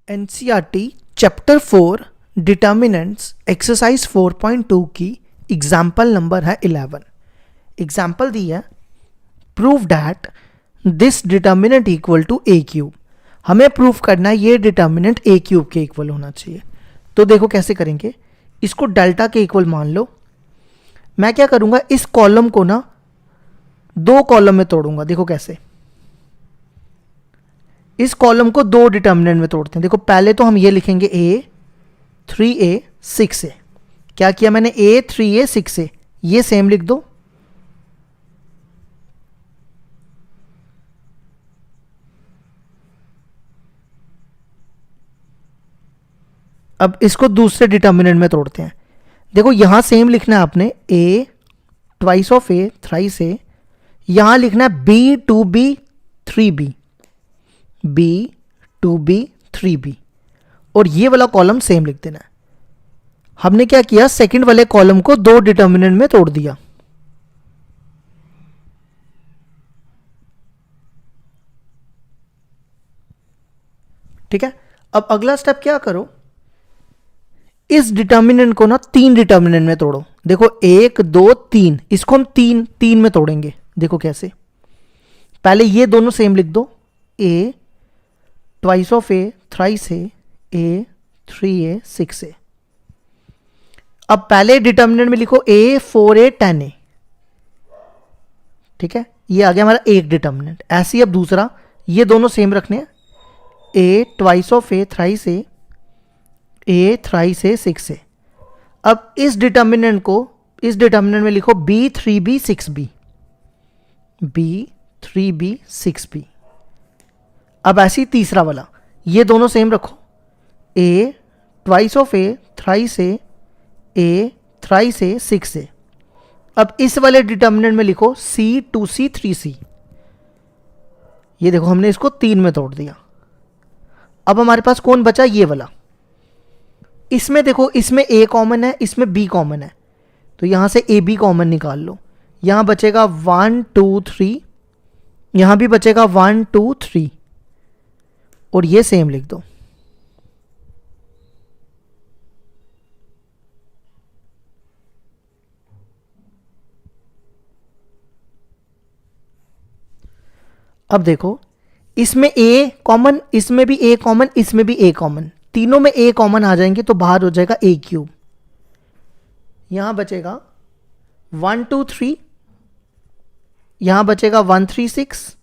NCERT chapter 4 determinants exercise 4.2 की example number है 11। Example दी है prove that this determinant equal to a cube. हमें प्रूव करना है ये डिटर्मिनेंट ए क्यूब के इक्वल होना चाहिए। तो देखो कैसे करेंगे, इसको डेल्टा के इक्वल मान लो। मैं क्या करूंगा, इस कॉलम को ना दो कॉलम में तोड़ूंगा। देखो कैसे, इस कॉलम को दो डिटर्मिनेंट में तोड़ते हैं। देखो पहले तो हम ये लिखेंगे a 3a 6a। क्या किया मैंने, a 3a 6a, ये सेम लिख दो। अब इसको दूसरे डिटर्मिनेंट में तोड़ते हैं। देखो यहां सेम लिखना है आपने, a twice of a thrice a। यहां लिखना है b 2b 3b, b 2b 3b, और ये वाला कॉलम सेम लिख देना है। हमने क्या किया, सेकंड वाले कॉलम को दो डिटर्मिनेंट में तोड़ दिया। ठीक है, अब अगला स्टेप क्या करो, इस डिटर्मिनेंट को ना तीन डिटर्मिनेंट में तोड़ो। देखो 1 2 3, इसको हम तीन तीन में तोड़ेंगे। देखो कैसे, पहले ये दोनों सेम लिख दो, a twice of a thrice a 3a 6a। अब पहले डिटर्मिनेंट में लिखो a 4a 10a। ठीक है, ये आ गया हमारा एक डिटर्मिनेंट। ऐसे ही अब दूसरा, ये दोनों सेम रखने हैं, a twice of a thrice a thrice a 6a। अब इस डिटर्मिनेंट को इस डिटर्मिनेंट में लिखो b 3b 6b, b 3b 6b। अब ऐसे ही तीसरा वाला, ये दोनों सेम रखो, a twice of a thrice a thrice a 6a। अब इस वाले डिटर्मिनेंट में लिखो c 2c 3c। ये देखो हमने इसको तीन में तोड़ दिया। अब हमारे पास कौन बचा, ये वाला। इसमें देखो, इसमें a कॉमन है, इसमें b कॉमन है, तो यहां से a b कॉमन निकाल लो। यहां बचेगा 1 2 3, यहां भी बचेगा 1 2 3, और ये सेम लिख दो। अब देखो, इसमें a कॉमन, इसमें भी a कॉमन, इसमें भी a कॉमन, तीनों में a कॉमन आ जाएंगे तो बाहर हो जाएगा a क्यूब। यहां बचेगा 1 2 3, यहां बचेगा 1 3 6,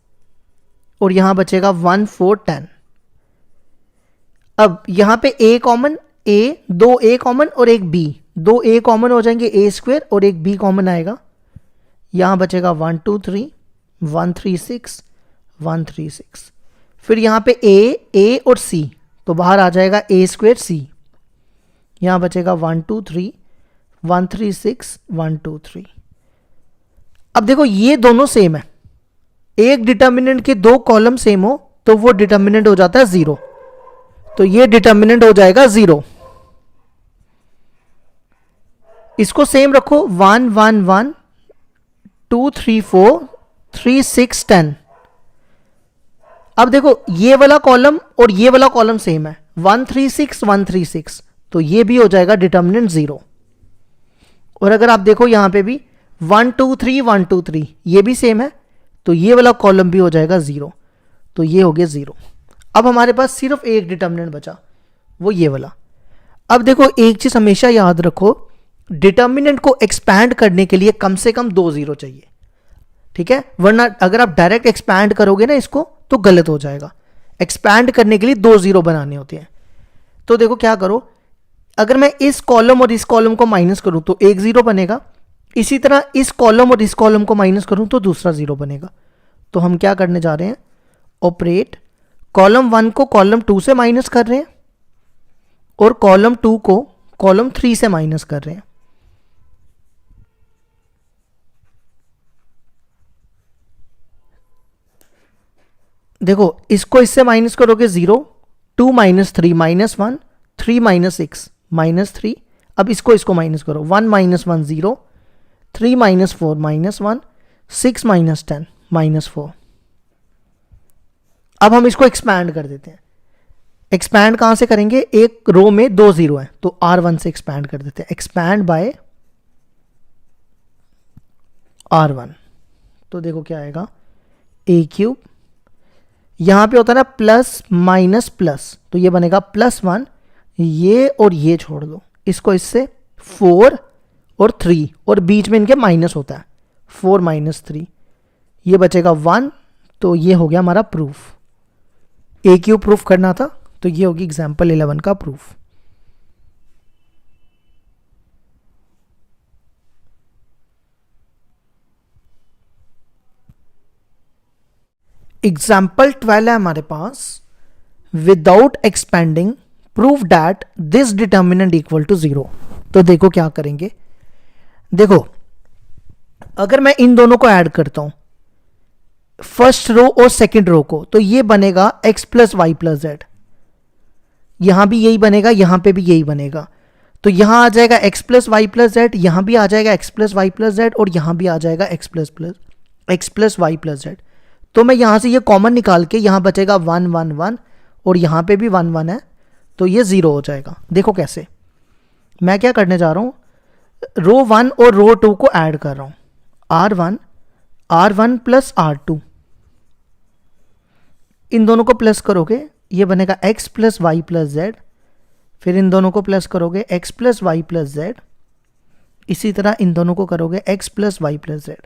और यहां बचेगा 1 4 10। अब यहां पे a कॉमन, a दो a कॉमन और एक b, दो a कॉमन हो जाएंगे a स्क्वायर, और एक b कॉमन आएगा। यहां बचेगा 1 2 3 1 3 6 1 3 6। फिर यहां पे a और c, तो बाहर आ जाएगा a स्क्वायर c। यहां बचेगा 1 2 3 1 3 6 1 2 3। अब देखो ये दोनों सेम है, एक डिटर्मिनेंट के दो कॉलम सेम हो तो वो डिटर्मिनेंट हो जाता है 0, तो ये डिटर्मिनेंट हो जाएगा 0। इसको सेम रखो, 1 1 1 2 3 4 3 6 10। अब देखो ये वाला कॉलम और ये वाला कॉलम सेम है, 1 3 6 1 3 6, तो ये भी हो जाएगा डिटर्मिनेंट 0। और अगर आप देखो यहां पे भी 1 2 3 1 2 3, ये भी सेम है, तो ये वाला कॉलम भी हो जाएगा 0, तो ये हो गया 0। अब हमारे पास सिर्फ एक डिटर्मिनेंट बचा, वो ये वाला। अब देखो एक चीज हमेशा याद रखो, डिटर्मिनेंट को एक्सपैंड करने के लिए कम से कम 2 0 चाहिए। ठीक है, वरना अगर आप डायरेक्ट एक्सपैंड करोगे ना इसको तो गलत हो जाएगा। एक्सपैंड करने के लिए 2 0 बनाने होते हैं। तो देखो क्या करो, अगर मैं इस कॉलम और इस कॉलम को माइनस करूं तो एक 0 बनेगा, इसी तरह इस कॉलम और इस कॉलम को माइनस करूं तो दूसरा 0 बनेगा। तो हम क्या करने जा रहे हैं, ऑपरेट, कॉलम 1 को कॉलम 2 से माइनस कर रहे हैं और कॉलम 2 को कॉलम 3 से माइनस कर रहे हैं। देखो इसको इससे माइनस करोगे 0, 2 माइनस 3 माइनस 1, 3 माइनस 6 माइनस 3। अब इसको इसको माइनस करो, 1 minus 1 0, 3 minus 4 minus 1, 6 minus 10 minus 4। अब हम इसको एक्सपैंड कर देते हैं। एक्सपैंड कहां से करेंगे, एक रो में 2 जीरो है तो R1 से एक्सपैंड कर देते हैं, एक्सपैंड बाय R1। तो देखो क्या आएगा, ए क्यूब, यहां पे होता है ना प्लस माइनस प्लस, तो ये बनेगा +1, ये और ये छोड़ दो, इसको इससे 4 और 3 और बीच में इनके माइनस होता है, 4 - 3, ये बचेगा 1। तो ये हो गया हमारा प्रूफ, ए क्यूब प्रूफ करना था, तो ये होगी एग्जाम्पल 11 का प्रूफ। एग्जाम्पल 12 है हमारे पास, without expanding prove that this determinant equal to 0। तो देखो क्या करेंगे, देखो अगर मैं इन दोनों को ऐड करता हूं, फर्स्ट रो और सेकंड रो को, तो ये बनेगा x + y + z, यहां भी यही बनेगा, यहां पे भी यही बनेगा, तो यहां आ जाएगा x + y + z, यहां भी आ जाएगा x + y + z, और यहां भी आ जाएगा x + y + z। तो मैं यहां से ये कॉमन निकाल के यहां बचेगा 1 1 1 और यहां पे भी 1 1 है, तो ये 0 हो जाएगा। देखो कैसे, मैं क्या करने जा रहा हूं, रो 1 और रो 2 को ऐड कर रहा हूं, R1 + R2, इन दोनों को प्लस करोगे ये बनेगा x + y + z, फिर इन दोनों को प्लस करोगे x + y + z, इसी तरह इन दोनों को करोगे x + y + z,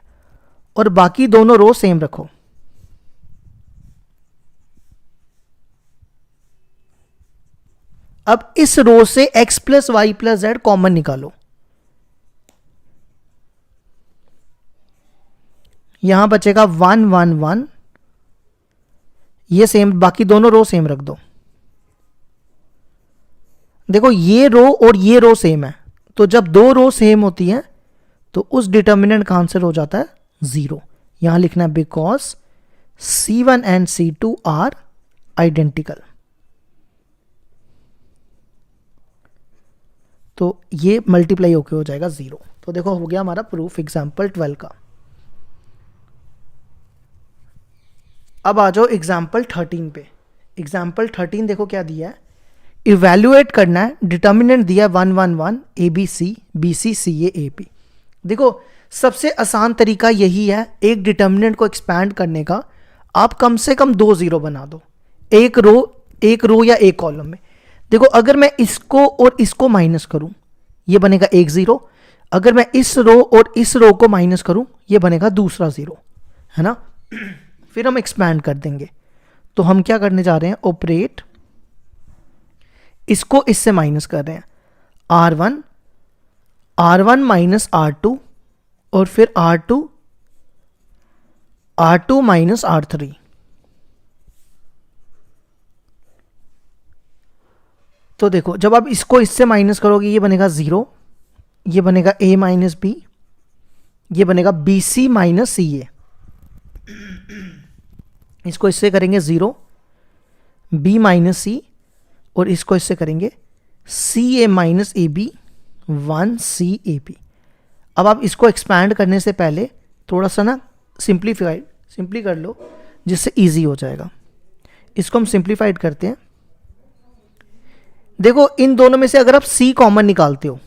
और बाकी दोनों रो सेम रखो। अब इस रो से x + y + z कॉमन निकालो, यहां बचेगा 1 1 1, ये सेम, बाकी दोनों रो सेम रख दो। देखो ये रो और ये रो सेम है, तो जब दो रो सेम होती है तो उस डिटर्मिनेंट का आंसर हो जाता है 0। यहां लिखना है because C1 and C2 are identical. तो ये मल्टीप्लाई होके हो जाएगा 0। तो देखो हो गया हमारा प्रूफ एग्जाम्पल 12 का। अब आ जाओ एग्जाम्पल 13 पे। एग्जाम्पल 13 देखो क्या दिया है, इवेल्युएट करना है, डिटर्मिनेंट दिया 1 1 1 ABC BC CA AP। देखो सबसे आसान तरीका यही है एक डिटर्मिनेंट को एक्सपैंड करने का, आप कम से कम 2 जीरो बना दो एक रो या एक कॉलम में। देखो अगर मैं इसको और इसको माइनस करूं ये बनेगा 1 0, अगर मैं इस रो और इस रो को माइनस करूं ये बनेगा दूसरा 0, है ना। फिर हम एक्सपैंड कर देंगे, तो हम क्या करने जा रहे हैं, ऑपरेट, इसको इससे माइनस कर रहे हैं, R1 - R2 और फिर R2 - R3। तो देखो जब आप इसको इससे माइनस करोगे ये बनेगा 0, ये बनेगा A - B, ये बनेगा BC - CA, इसको इससे करेंगे 0 B - C, और इसको इससे करेंगे CA - AB 1 C AP। अब आप इसको एक्सपैंड करने से पहले थोड़ा सा ना सिंपली कर लो जिससे इजी हो जाएगा। इसको हम सिंप्लीफाइड करते हैं। देखो इन दोनों में से अगर आप C कॉमन निकालते हो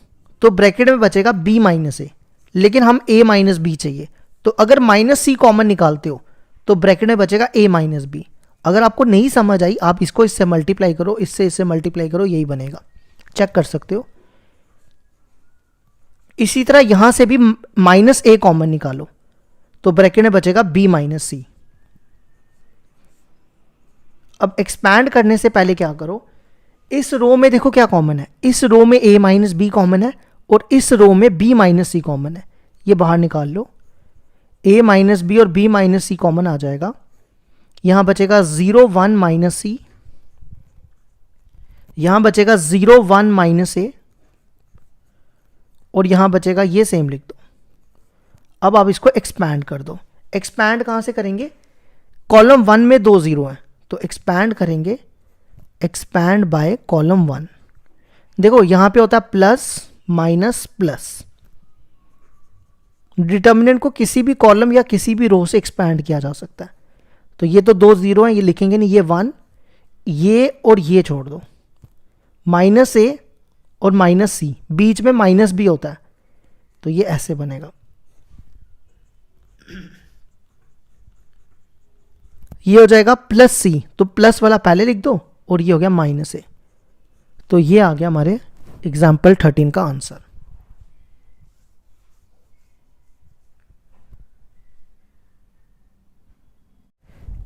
तो ब्रैकेट में बचेगा B - A, लेकिन हम A - B चाहिए, तो अगर -C कॉमन निकालते हो तो ब्रैकेट में बचेगा A - B। अगर आपको नहीं समझ आई आप इसको इससे मल्टीप्लाई करो, इससे मल्टीप्लाई करो, यही बनेगा, चेक कर सकते हो। इसी तरह यहां से भी -A कॉमन निकालो तो ब्रैकेट में बचेगा B - C। अब एक्सपैंड करने से पहले क्या करो, इस रो में देखो क्या कॉमन है, इस रो में A - B कॉमन है और इस रो में B - C कॉमन है, ये बाहर निकाल लो, A - B और B - C कॉमन आ जाएगा, यहां बचेगा 0 1 - C, यहां बचेगा 0 1 - A, और यहां बचेगा ये सेम लिख दो। अब आप इसको एक्सपैंड कर दो। एक्सपैंड कहां से करेंगे, कॉलम 1 में 2 जीरो है तो एक्सपैंड करेंगे, एक्सपैंड बाय कॉलम 1। देखो यहां पे होता है प्लस माइनस प्लस, डिटर्मिनेंट को किसी भी कॉलम या किसी भी रो से एक्सपैंड किया जा सकता है। तो ये तो 2 जीरो हैं, ये लिखेंगे नहीं, ये 1, ये और ये छोड़ दो, माइनस ए और माइनस सी, बीच में माइनस भी होता है, तो ये ऐसे बनेगा। ये हो जाएगा प्लस सी, तो प्लस वाला पहले लिख दो, और ये हो गया माइनस ए। तो ये आ गया हमारे एग्जाम्पल 13 का आंसर।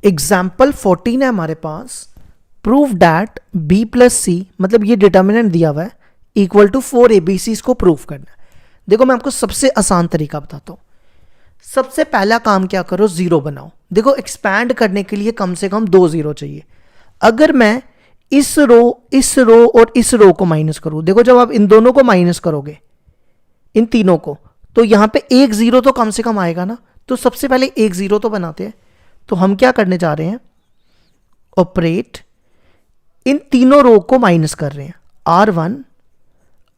एग्जाम्पल 14 है हमारे पास, प्रूव डैट बी प्लस सी, मतलब ये डिटर्मिनेंट दिया हुआ है, इक्वल टू 4 ABC, इसको प्रूव करना है। देखो मैं आपको सबसे आसान तरीका बताता हूं। सबसे पहला काम क्या करो, जीरो बनाओ। देखो एक्सपैंड करने के लिए कम से कम 2 जीरो चाहिए। अगर मैं इस रो और इस रो को माइनस करूं, देखो जब आप इन दोनों को माइनस करोगे, इन तीनों को, तो यहां पे 1 जीरो तो कम से कम आएगा ना। तो सबसे पहले 1 जीरो तो बनाते हैं। तो हम क्या करने जा रहे हैं, ऑपरेट, इन तीनों रो को माइनस कर रहे हैं,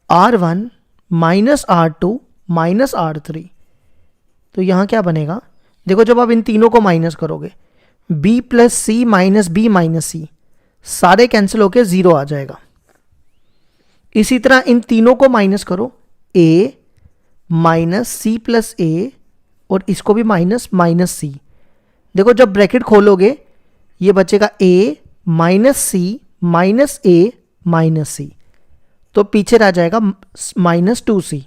R1 minus R2 minus R3। तो यहां क्या बनेगा, देखो जब आप इन तीनों को माइनस करोगे, B प्लस सी माइनस बी माइनस सी, सारे कैंसिल होके 0 आ जाएगा। इसी तरह इन तीनों को माइनस करो, A माइनस सी प्लस ए, और इसको भी माइनस माइनस सी। देखो जब ब्रैकेट खोलोगे, ये बचेगा A minus C minus A minus C, तो पीछे रह जाएगा माइनस 2C।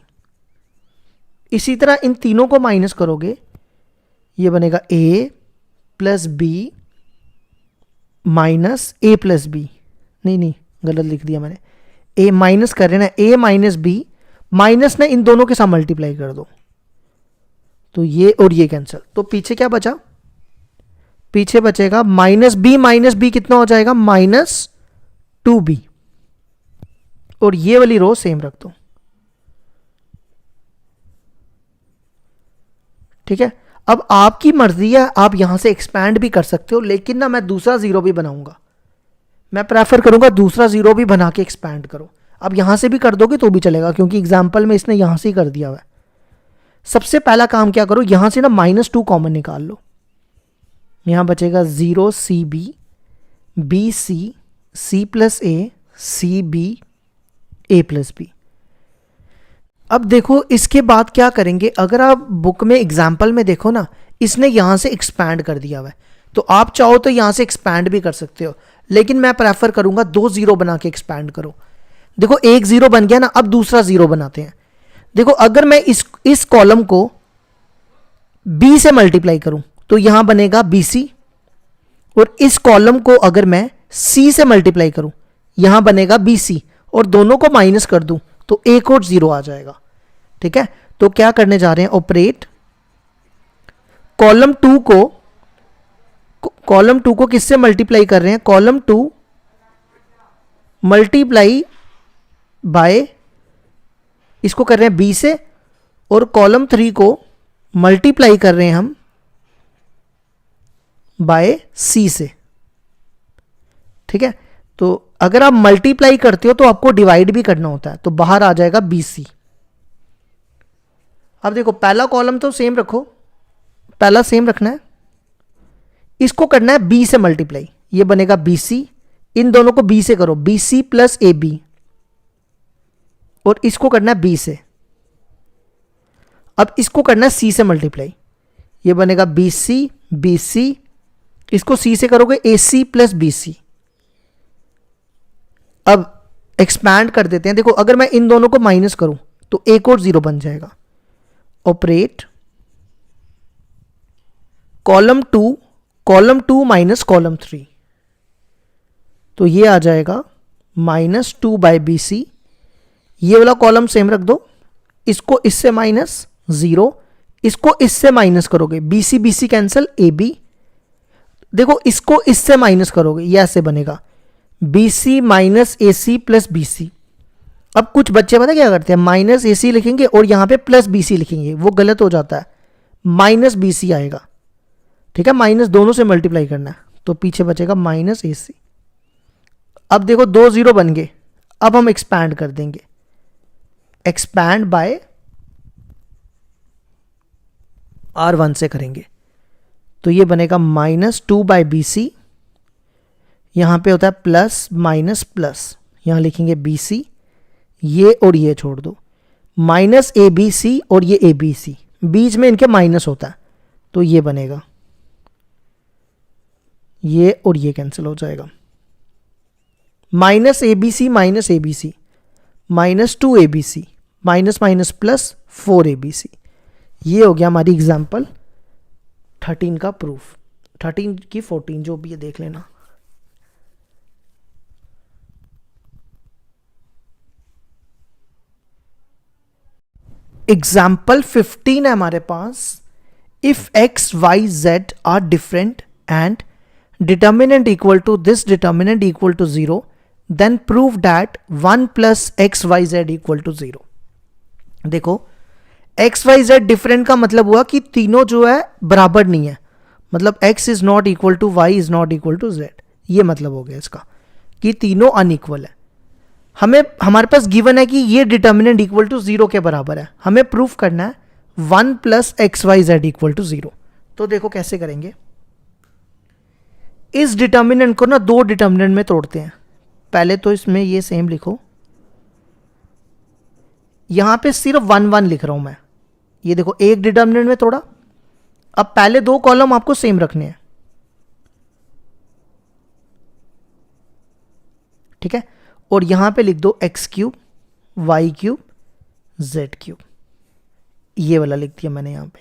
इसी तरह इन तीनों को माइनस करोगे, ये बनेगा A plus B minus A plus B, नहीं गलत लिख दिया मैंने, A माइनस कर रहे ना, A माइनस बी, माइनस ने इन दोनों के साथ मल्टीप्लाई कर दो, तो ये और ये कैंसिल। तो पीछे क्या बचा, पीछे बचेगा माइनस बी कितना हो जाएगा, माइनस 2B, और ये वाली रो सेम रख दो। ठीक है, अब आपकी मर्जी है, आप यहां से एक्सपैंड भी कर सकते हो, लेकिन ना मैं दूसरा जीरो भी बनाऊंगा। मैं प्रेफर करूंगा दूसरा जीरो भी बना के एक्सपैंड करो। अब यहां से भी कर दोगे तो भी चलेगा, क्योंकि एग्जाम्पल में इसने यहां से ही कर दिया हुआ है। सबसे पहला काम क्या करो, यहां से ना -2 कॉमन निकाल लो। यहां बचेगा 0CB, BC, C plus A, CB, A plus B. अब देखो इसके बाद क्या करेंगे, अगर आप बुक में एग्जाम्पल में देखो ना, इसने यहां से एक्सपैंड कर दिया हुआ है, तो आप चाहो तो यहां से एक्सपैंड भी कर सकते हो, लेकिन मैं प्रेफर करूंगा 2 जीरो बना के एक्सपैंड करो। देखो 1 जीरो बन गया ना, अब दूसरा जीरो बनाते हैं। देखो अगर मैं इस कॉलम को B से मल्टीप्लाई करूं, तो यहां बनेगा BC, और इस कॉलम को अगर मैं C से मल्टीप्लाई करूं, यहां बनेगा BC, और दोनों को माइनस कर दूं तो एक और जीरो आ जाएगा। ठीक है, तो क्या करने जा रहे हैं, ऑपरेट, कॉलम 2 को किससे मल्टीप्लाई कर रहे हैं, कॉलम 2 मल्टीप्लाई बाय, इसको कर रहे हैं B से, और कॉलम 3 को मल्टीप्लाई कर रहे हैं हम बाय C से। ठीक है, तो अगर आप मल्टीप्लाई करते हो तो आपको डिवाइड भी करना होता है, तो बाहर आ जाएगा BC। अब देखो पहला कॉलम तो सेम रखो, पहला सेम रखना है, इसको करना है B से मल्टीप्लाई, ये बनेगा BC, इन दोनों को B से करो, BC प्लस AB, और इसको करना है B से। अब इसको करना है C से मल्टीप्लाई, ये बनेगा BC, इसको C से करोगे AC प्लस BC। अब एक्सपैंड कर देते हैं। देखो अगर मैं इन दोनों को माइनस करूं तो एक और जीरो बन जाएगा। ऑपरेट कॉलम 2 माइनस कॉलम 3, तो ये आ जाएगा -2 बाई BC। ये वाला कॉलम सेम रख दो, इसको इससे माइनस 0, इसको इससे माइनस करोगे BC कैंसिल, AB। देखो इसको इससे माइनस करोगे, ये ऐसे बनेगा BC minus AC plus BC। अब कुछ बच्चे पता क्या करते हैं, माइनस AC लिखेंगे और यहां पे प्लस BC लिखेंगे, वो गलत हो जाता है, माइनस BC आएगा। ठीक है, माइनस दोनों से मल्टीप्लाई करना है, तो पीछे बचेगा माइनस AC। अब देखो 2 जीरो बन गए, अब हम एक्सपैंड कर देंगे, एक्सपैंड बाय R1 से करेंगे, तो ये बनेगा -2 बाई BC, यहाँ पे होता है प्लस माइनस प्लस, यहाँ लिखेंगे बी सी, ये और ये छोड़ दो, माइनस ए बी सी और ये ए बी सी, बीच में इनके माइनस होता है, तो ये बनेगा, ये और ये कैंसिल हो जाएगा, minus A B C minus A B C, minus 2 A B C, minus minus plus 4 A B C. ये हो गया हमारी एग्जाम्पल 13 का प्रूफ, 13 की 14 जो भी है देख लेना। एग्जाम्पल 15 है हमारे पास, if X Y Z are different and determinant equal to this determinant equal to 0, then prove that 1 plus x Y Z equal to 0। देखो एक्स वाई जेड डिफरेंट का मतलब हुआ कि तीनों जो है बराबर नहीं है, मतलब x is not equal to y is not equal to z, ये मतलब हो गया इसका कि तीनों अनइक्वल है। हमें हमारे पास गिवन है कि ये डिटर्मिनेंट इक्वल टू 0 के बराबर है, हमें प्रूफ करना है 1 plus x Y Z equal to 0। तो देखो कैसे करेंगे, इस डिटर्मिनेंट को ना दो डिटर्मिनेंट में तोड़ते हैं। पहले तो इसमें ये सेम लिखो, यहां पे सिर्फ 1 1 लिख रहा हूं मैं, ये देखो एक डिटर्मिनेंट में तोड़ा। अब पहले दो कॉलम आपको सेम रखने हैं, ठीक है, और यहां पे लिख दो x cube y cube z cube, ये वाला लिख दिया मैंने यहां पे।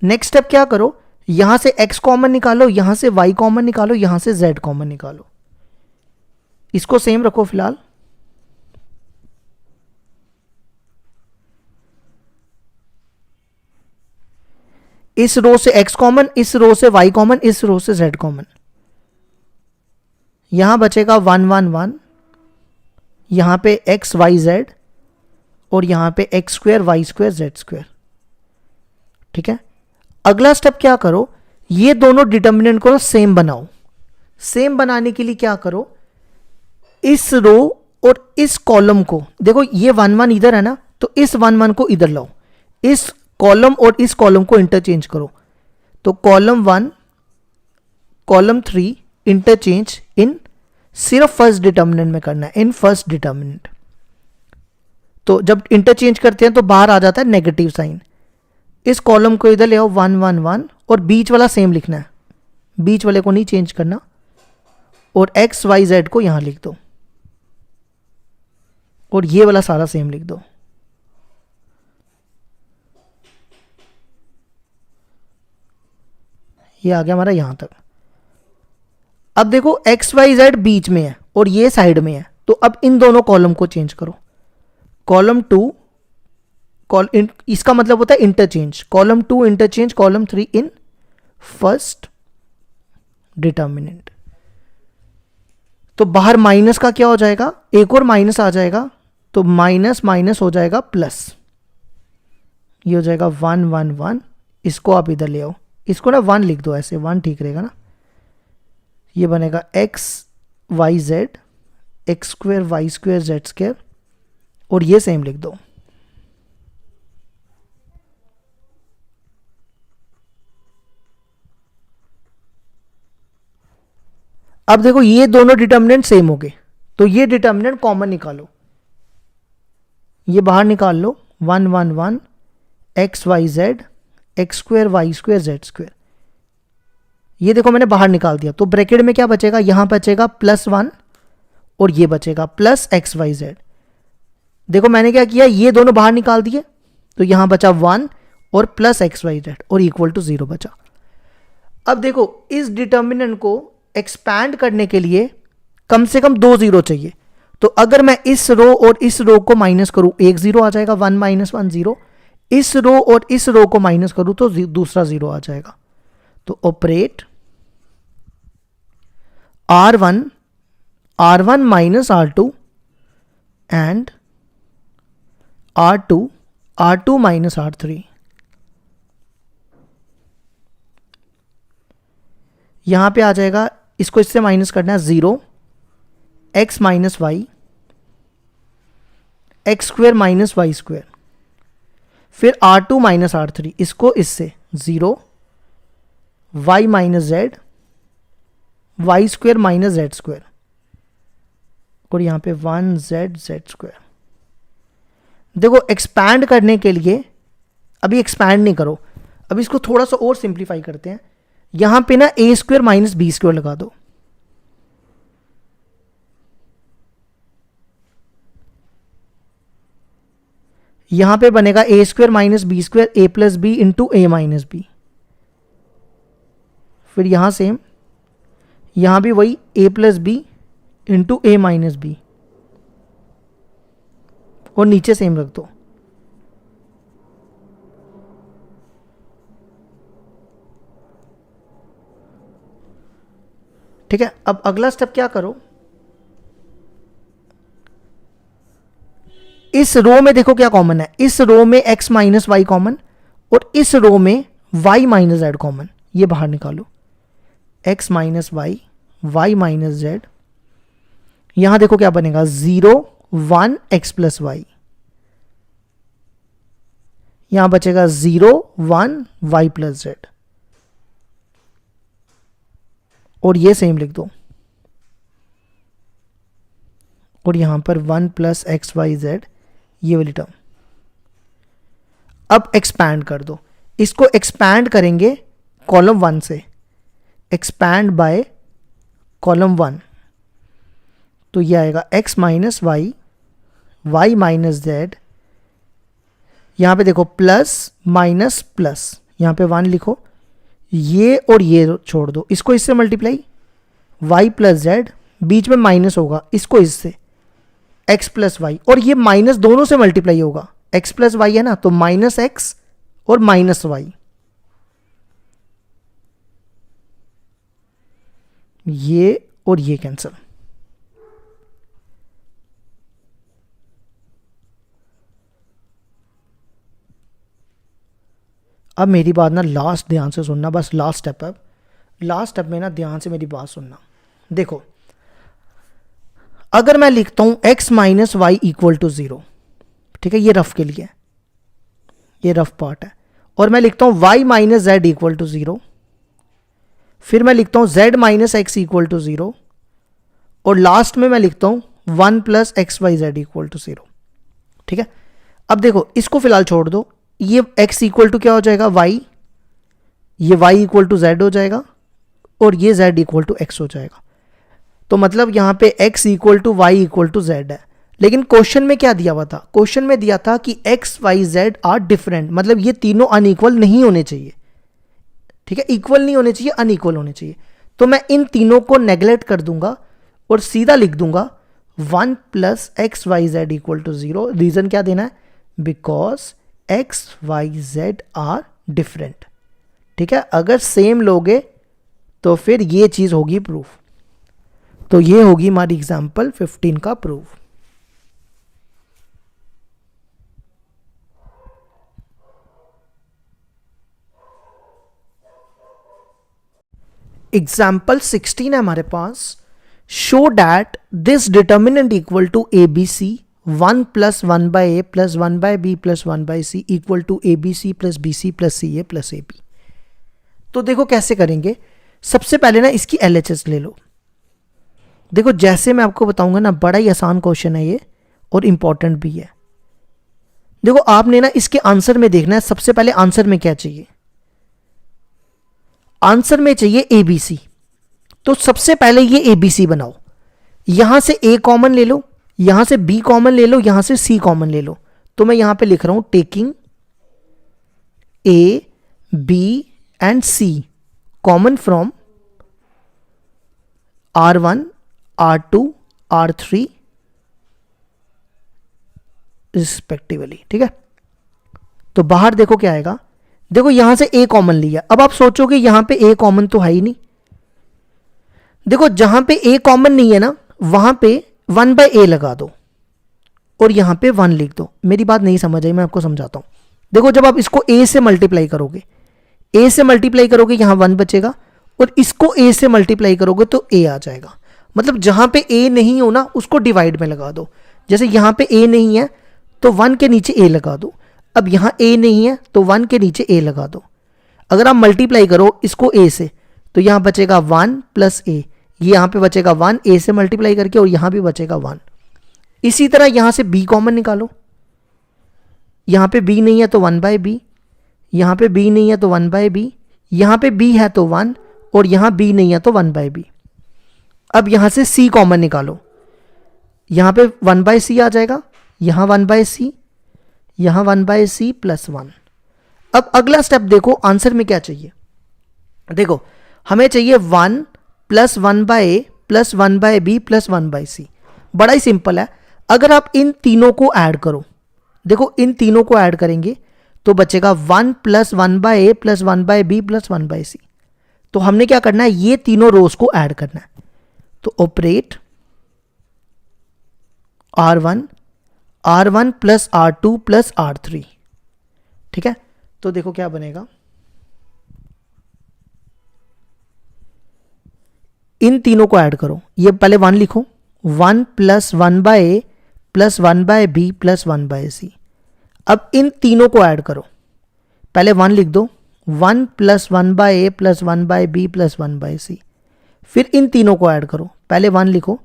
नेक्स्ट स्टेप क्या करो, यहां से x कॉमन निकालो, यहां से y कॉमन निकालो, यहां से z कॉमन निकालो, इसको सेम रखो फिलहाल। इस रो से x कॉमन, इस रो से y कॉमन, इस रो से z कॉमन, यहां बचेगा 1 1 1, यहां पे x y z और यहां पे x square y square z square, ठीक है। अगला स्टेप क्या करो, ये दोनों डिटर्मिनेंट को ना सेम बनाओ। सेम बनाने के लिए क्या करो, इस रो और इस कॉलम को देखो, ये 1 1 इधर है ना, तो इस 1 1 को इधर लाओ, इस कॉलम और इस कॉलम को इंटरचेंज करो, तो कॉलम 1 कॉलम 3 इंटरचेंज इन, सिर्फ फर्स्ट डिटर्मिनेंट में करना है, इन फर्स्ट डिटर्मिनेंट। तो जब इंटरचेंज करते हैं तो बाहर आ जाता है नेगेटिव साइन, इस कॉलम को इधर ले आओ 1 1 1, और बीच वाला सेम लिखना है, बीच वाले को नहीं चेंज करना, और एक्स वाई जेड को यहां लिख दो, और ये वाला सारा सेम लिख दो। ये आ गया हमारा यहां तक। अब देखो एक्स वाई जेड बीच में है और ये साइड में है, तो अब इन दोनों कॉलम को चेंज करो, कॉलम 2 इसका मतलब होता है interchange, column 2 interchange column 3 in first determinant. तो बाहर माइनस का क्या हो जाएगा, एक और माइनस आ जाएगा, तो माइनस माइनस हो जाएगा प्लस, ये हो जाएगा 1 1 1, इसको आप इधर ले आओ, इसको ना 1 लिख दो, ऐसे 1 ठीक रहेगा ना। ये बनेगा x Y z, x square y square z square, और ये सेम लिख दो। अब देखो ये दोनों डिटर्मिनेंट सेम हो गए, तो ये डिटर्मिनेंट कॉमन निकालो, ये बाहर निकाल लो, 1 1 1 x Y z, x square y square z square, ये देखो मैंने बाहर निकाल दिया। तो ब्रैकेट में क्या बचेगा, यहां बचेगा +1 और ये बचेगा प्लस एक्स वाई जेड। देखो मैंने क्या किया, ये दोनों बाहर निकाल दिए, तो यहां बचा 1 और प्लस एक्स वाई जेड और इक्वल टू 0 बचा। अब देखो इस डिटर्मिनेंट को एक्सपैंड करने के लिए कम से कम 2 0 चाहिए, तो अगर मैं इस रो और इस रो को माइनस करूं, एक 0 आ जाएगा, 1 - 1 0, इस रो और इस रो को माइनस करूं तो दूसरा 0 आ जाएगा। तो operate R1 minus R2 and R2 minus R3। यहां पे आ जाएगा, इसको इससे माइनस करना है 0, x minus y, x square minus y square, फिर R2 माइनस R3, इसको इससे 0, y minus z, y square minus z square, और यहाँ पे 1z जेड स्क्वायर। देखो एक्सपैंड करने के लिए अभी एक्सपैंड नहीं करो, अभी इसको थोड़ा सा और सिंप्लीफाई करते हैं। यहां पे ना ए स्क्वायर माइनस बी स्क्वायर लगा दो, यहां पे बनेगा ए स्क्वायर माइनस बी स्क्वायर ए प्लस बी इंटू ए माइनस बी। फिर यहां सेम, यहां भी वही ए प्लस बी इंटू ए माइनस बी, और नीचे सेम रख दो। ठीक है, अब अगला स्टेप क्या करो, इस रो में देखो क्या कॉमन है, इस रो में x माइनस वाई कॉमन, और इस रो में y माइनस जेड कॉमन, ये बाहर निकालो, x minus y, y minus z. यहां देखो क्या बनेगा, 0 1 x प्लस वाई, यहां बचेगा 0 1 y प्लस जेड, और ये सेम लिख दो, और यहां पर 1 प्लस एक्स वाई जेड, ये वाली टर्म। अब एक्सपैंड कर दो, इसको एक्सपैंड करेंगे कॉलम 1 से, एक्सपैंड बाय कॉलम 1, तो ये आएगा x minus y, y minus z, यहां पे देखो प्लस माइनस प्लस, यहां पे 1 लिखो, ये और ये छोड़ दो, इसको इससे मल्टीप्लाई, y प्लस जेड, बीच में माइनस होगा, इसको इससे x प्लस वाई, और ये माइनस दोनों से मल्टीप्लाई होगा, x प्लस वाई है ना, तो माइनस एक्स और माइनस वाई, ये और ये कैंसिल। अब मेरी बात ना लास्ट ध्यान से सुनना, बस लास्ट स्टेप है, लास्ट स्टेप में ना ध्यान से मेरी बात सुनना। देखो अगर मैं लिखता हूं x minus y equal to 0, ठीक है, ये रफ के लिए, ये रफ पार्ट है, और मैं लिखता हूं y minus z equal to 0, फिर मैं लिखता हूं z minus x equal to 0, और लास्ट में मैं लिखता हूं 1 plus x Y Z equal to 0। ठीक है, अब देखो इसको फिलहाल छोड़ दो, ये x इक्वल टू क्या हो जाएगा y, ये y इक्वल टू z हो जाएगा, और ये z इक्वल टू x हो जाएगा। तो मतलब यहां पे x equal to y equal to z है, लेकिन क्वेश्चन में क्या दिया हुआ था, क्वेश्चन में दिया था कि x y z are different, मतलब ये तीनों अनइक्वल नहीं होने चाहिए। ठीक है, इक्वल नहीं होने चाहिए, अनइक्वल होने चाहिए। तो मैं इन तीनों को नेग्लेक्ट कर दूंगा और सीधा लिख दूंगा 1 plus x Y Z equal to 0। Reason क्या देना है, because x y z are different. ठीक है, अगर सेम लोगे तो फिर ये चीज होगी प्रूफ। तो ये होगी हमारी एग्जांपल 15 का प्रूफ। एग्जाम्पल 16 है हमारे पास, show that this determinant equal to A B C 1 plus 1 by A plus 1 by B plus 1 by C equal to A B C plus B C plus C A plus A B. तो देखो कैसे करेंगे, सबसे पहले ना इसकी LHS ले लो। देखो जैसे मैं आपको बताऊंगा ना, बड़ा ही आसान क्वेश्चन है ये और इंपॉर्टेंट भी है। देखो आपने ना इसके आंसर में देखना है, सबसे पहले आंसर में क्या चाहिए, आंसर में चाहिए ABC। तो सबसे पहले ये ABC बनाओ, यहां से A कॉमन ले लो, यहां से B कॉमन ले लो, यहां से C कॉमन ले लो। तो मैं यहां पे लिख रहा हूं taking A B and C common from R1 R2 R3 respectively. ठीक है, तो बाहर देखो क्या आएगा, देखो यहां से A कॉमन लिया। अब आप सोचोगे यहां पे A कॉमन तो है ही नहीं। देखो जहां पे A कॉमन नहीं है ना, वहां पे 1 बाय A लगा दो और यहां पे 1 लिख दो। मेरी बात नहीं समझ आई, मैं आपको समझाता हूं। देखो जब आप इसको A से मल्टीप्लाई करोगे, A से मल्टीप्लाई करोगे यहां 1 बचेगा, और इसको A से मल्टीप्लाई करोगे तो A आ जाएगा। मतलब जहां पे A नहीं हो ना, उसको डिवाइड में लगा दो। जैसे यहां पे A नहीं है तो 1 के नीचे A लगा दो। अब यहां A नहीं है तो 1 के नीचे A लगा दो। अगर आप मल्टीप्लाई करो इसको A से, तो यहां बचेगा 1 प्लस A, ये यहाँ पे बचेगा 1 a से मल्टीप्लाई करके, और यहाँ भी बचेगा 1। इसी तरह यहाँ से b कॉमन निकालो, यहाँ पे b नहीं है तो 1/b, यहाँ पे b नहीं है तो 1/b, यहाँ पे b है तो 1, और यहाँ b नहीं है तो 1/b। अब यहाँ से c कॉमन निकालो, यहाँ पे 1/c आ जाएगा, यहाँ 1/c, यहाँ 1/c प्लस 1। अब अगला स्टेप देखो, आंसर में क्या चाहिए। देखो हमें चाहिए 1 plus 1/a plus 1/b plus 1/c। बड़ा ही सिंपल है, अगर आप इन तीनों को ऐड करो, देखो इन तीनों को ऐड करेंगे तो बचेगा 1 plus 1/a plus 1/b plus 1/c। तो हमने क्या करना है, ये तीनों रोज को ऐड करना है। तो operate R1 plus R2 plus R3, ठीक है। तो देखो क्या बनेगा, इन तीनों को ऐड करो, ये पहले 1 लिखो, 1 plus 1/a plus 1/b plus 1/c। अब इन तीनों को ऐड करो, पहले 1 लिख दो, 1 plus 1/a plus 1/b plus 1/c। फिर इन तीनों को ऐड करो, पहले 1 लिखो,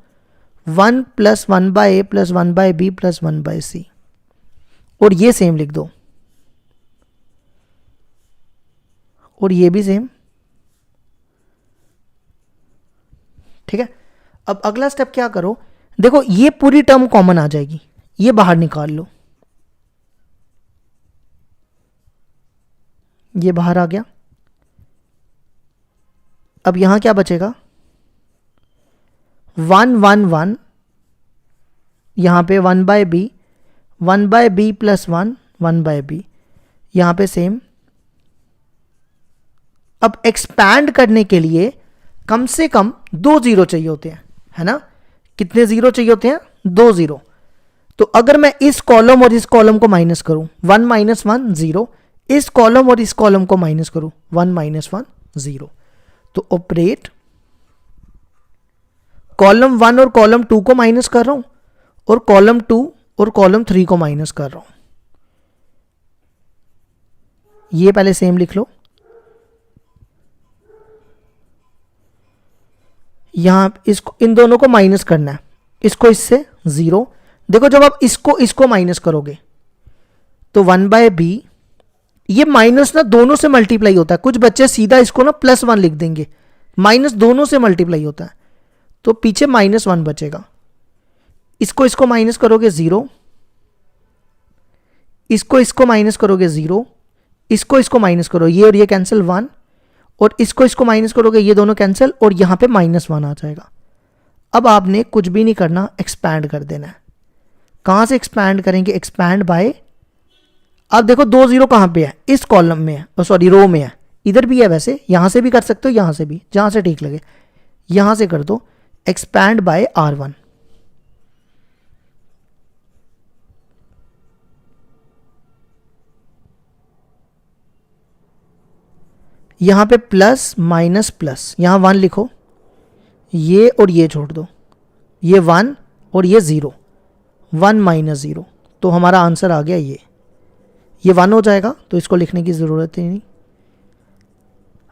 1 plus 1/a plus 1/b plus 1/c, और ये सेम लिख दो, और ये भी सेम, ठीक है। अब अगला स्टेप क्या करो, देखो ये पूरी टर्म कॉमन आ जाएगी, ये बाहर निकाल लो, ये बाहर आ गया। अब यहां क्या बचेगा, 1 1 1, यहां पे 1/b, 1/b प्लस 1 1/b, यहां पे सेम। अब एक्सपैंड करने के लिए कम से कम 2 जीरो चाहिए होते हैं, है ना। कितने जीरो चाहिए होते हैं, 2 जीरो। तो अगर मैं इस कॉलम और इस कॉलम को माइनस करूं, 1 माइनस 1 0, इस कॉलम और इस कॉलम को माइनस करूं, 1 माइनस 1 0। तो ऑपरेट कॉलम 1 और कॉलम 2 को माइनस कर रहा हूं, और कॉलम 2 और कॉलम 3 को माइनस कर रहा हूं। ये पहले सेम लिख लो, यहां इसको, इन दोनों को माइनस करना है, इसको इससे 0। देखो जब आप इसको माइनस करोगे तो 1/b, ये माइनस ना दोनों से मल्टीप्लाई होता है। कुछ बच्चे सीधा इसको ना +1 लिख देंगे, माइनस दोनों से मल्टीप्लाई होता है, तो पीछे -1 बचेगा। इसको माइनस करोगे 0, इसको माइनस करोगे 0, इसको माइनस करो, ये और ये कैंसिल 1, और इसको माइनस करोगे, ये दोनों कैंसिल, और यहां पे -1 आ जाएगा। अब आपने कुछ भी नहीं करना, एक्सपैंड कर देना है। कहां से एक्सपैंड करेंगे, एक्सपैंड बाय, अब देखो 2 जीरो कहां पे है, इस कॉलम में है, सॉरी रो में है, इधर भी है, वैसे यहां से भी कर सकते हो, यहां से भी, जहां से ठीक लगे, यहां से कर दो, एक्सपैंड बाय R1। यहां पे प्लस माइनस प्लस, यहां 1 लिखो, ये और ये छोड़ दो, ये 1 और ये 0, 1 माइनस 0, तो हमारा आंसर आ गया ये 1 हो जाएगा, तो इसको लिखने की जरूरत ही नहीं।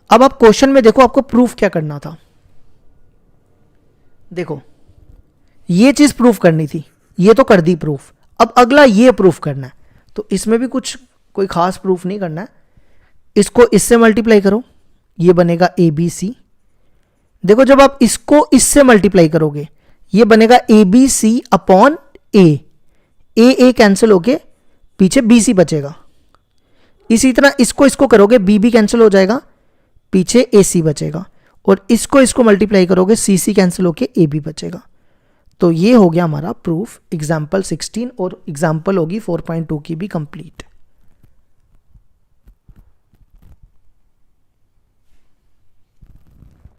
अब आप क्वेश्चन में देखो, आपको प्रूफ क्या करना था। देखो ये चीज प्रूफ करनी थी, ये तो कर दी प्रूफ, अब अगला ये प्रूफ करना है। तो इसमें भी कोई खास प्रूफ नहीं करना है, इसको इससे मल्टीप्लाई करो, ये बनेगा ABC। देखो जब आप इसको इससे मल्टीप्लाई करोगे, ये बनेगा ABC अपॉन A कैंसिल होके पीछे BC बचेगा। इसी तरह इसको करोगे, B कैंसिल हो जाएगा, पीछे AC बचेगा, और इसको मल्टीप्लाई करोगे, CC कैंसिल होके AB बचेगा। तो ये हो गया हमारा प्रूफ एग्जाम्पल 16, और एग्जाम्पल होगी 4.2 की भी कंप्लीट।